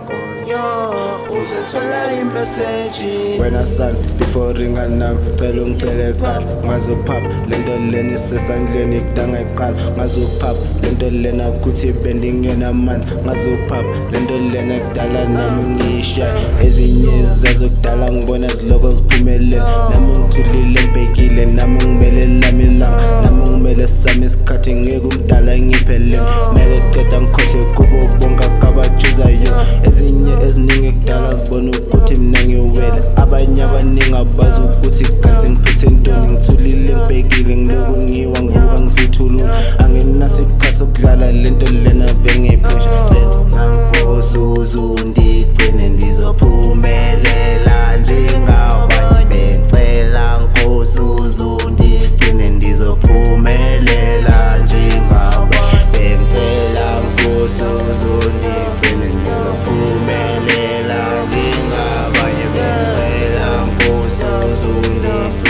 Yo, uzothola imeseji. Wena son before ringa nami cela ungicele kuqala ngazophap lento lena isesandleni kudanga iqala ngazophap lento lena kuthi bendingenamandla ngazophap lento lena kudala nami ngiyishaye ezinye zazokudala ngibona ziloko ziphumelele nami ngithulile ngibhekile nami ngimele lami ilanga nami ngimele sami isikhathi ngeke umdala ngiphelele mele qeda ngikhohle kubo bonke akabajuzayo ezinye eziningi kudala zibona ukuthi mina ngiwele abanye abaningi abazi ukuthi kanti ngiphethe ntoni ngithulile ngibhekile ngiloku ngiwa ngivuka ngisithulula angenaso isikhathi sokudlala lento lena vengiphusha nankosi uzundigcine ndizophumelela njengabanye becela nkosi uzundigcine ndizophumelela njengabanye becela nkosi uzundigcine ndizophumelela njengabanye becela nkosi uzundigcine